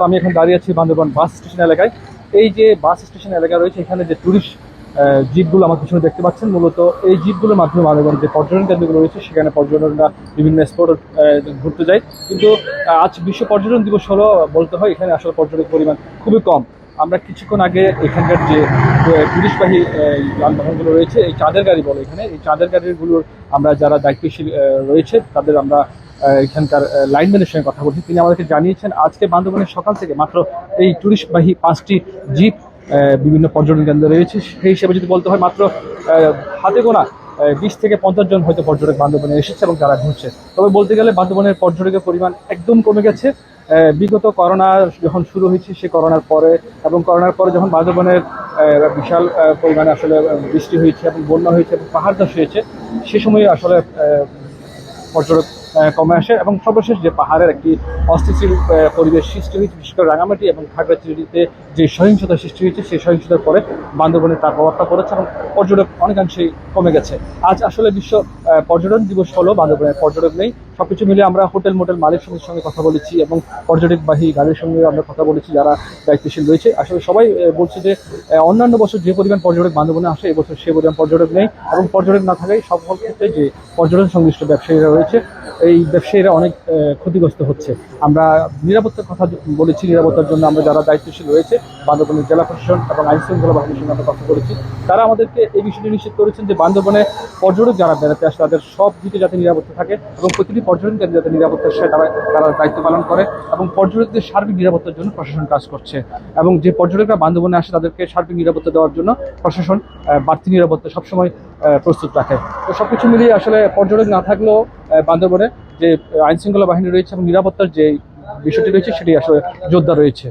আমি এখন দাঁড়িয়ে আছি বান্দরবান বাস স্টেশন এলাকায়। এই যে বাস স্টেশন এলাকা রয়েছে, এখানে যে ট্যুরিস্ট জিপগুলো আমার পিছনে দেখতে পাচ্ছেন, মূলত এই জিপগুলোর মাধ্যমে বান্দরবান যে পর্যটন কেন্দ্রগুলো রয়েছে সেখানে পর্যটকরা বিভিন্ন স্পট ঘুরতে যায়। কিন্তু আজ বিশ্ব পর্যটন দিবস হলো, বলতে হয় এখানে আসলে পর্যটক পরিমাণ খুবই কম। আমরা কিছুক্ষণ আগে এখানকার যে টুরিস্টবাহী যানবাহনগুলো রয়েছে, এই চাঁদের গাড়ি বলে এখানে, এই চাঁদের গাড়িগুলোর আমরা যারা দায়িত্বশীল রয়েছে তাদের আমরা এখানকার লাইনম্যানের সঙ্গে কথা বলছি। তিনি আমাদেরকে জানিয়েছেন আজকে বান্দরবানের সকাল থেকে মাত্র এই টুরিস্টবাহী 5টি জিপ বিভিন্ন পর্যটন কেন্দ্রে রয়েছে। সেই হিসেবে যদি বলতে হয় মাত্র হাতে গোনা 20 থেকে 50 জন হয়তো পর্যটক বান্দরবানে এসেছে এবং তারা ঘুরছে। তবে বলতে গেলে বান্দরবানের পর্যটকের পরিমাণ একদম কমে গেছে। বিগত করোনা যখন শুরু হয়েছে, সে করোনার পরে এবং করোনার পরে যখন বান্দরবানের বিশাল পরিমাণে আসলে বৃষ্টি হয়েছে এবং বন্যা হয়েছে এবং পাহাড় ধস হয়েছে, সে সময় আসলে পর্যটক কমে আসে এবং সর্বশেষ যে পাহাড়ের একটি অস্থিতিশীল পরিবেশ সৃষ্টি হয়েছে, বিশেষ করে রাঙামাটি এবং খাগড়াছড়িতে যে সহিংসতা সৃষ্টি হয়েছে, সেই সহিংসতার পরে বান্দরবনে তার প্রভাবটা পড়েছে এবং পর্যটক অনেকাংশেই কমে গেছে। আজ আসলে বিশ্ব পর্যটন দিবস হলো, বান্দরবনের পর্যটক নেই। সবকিছু মিলে আমরা হোটেল মোটেল মালিকদের সঙ্গে কথা বলেছি এবং পর্যটকবাহী গাড়ির সঙ্গে আমরা কথা বলেছি যারা দায়িত্বশীল রয়েছে। আসলে সবাই বলছে যে অন্যান্য বছর যে পরিমাণ পর্যটক বান্দরবনে আসে, এবছর সে পরিমাণ পর্যটক নেই এবং পর্যটক না থাকায় সব ক্ষেত্রে যে পর্যটন সংশ্লিষ্ট ব্যবসায়ীরা রয়েছে, এই ব্যবসায়ীরা অনেক ক্ষতিগ্রস্ত হচ্ছে। আমরা নিরাপত্তার কথা বলেছি, নিরাপত্তার জন্য আমরা যারা দায়িত্বশীল রয়েছে বান্দরবনের জেলা প্রশাসন এবং আইন শৃঙ্খলা বাহিনীর সঙ্গে আমরা কথা বলেছি। তারা আমাদেরকে এই বিষয়টি নিশ্চিত করেছেন যে বান্দরবনে পর্যটক যারা বেড়াতে আসে তাদের সব দিকে যাতে নিরাপত্তা থাকে এবং প্রতিটি পর্যটন কেন্দ্রে যাতে নিরাপত্তার সাথে তারা দায়িত্ব পালন করে এবং পর্যটকদের সার্বিক নিরাপত্তার জন্য প্রশাসন কাজ করছে এবং যে পর্যটকরা বান্দরবনে আসে তাদেরকে সার্বিক নিরাপত্তা দেওয়ার জন্য প্রশাসন বাড়তি নিরাপত্তা সবসময় প্রস্তুত রাখে। তো সবকিছু মিলিয়ে আসলে পর্যটক না থাকলেও বান্দরবনে যে আইন শৃঙ্খলা বাহিনী রয়েছে এবং নিরাপত্তার যে বিষয়টি রয়েছে সেটি আসলে জোরদার রয়েছে।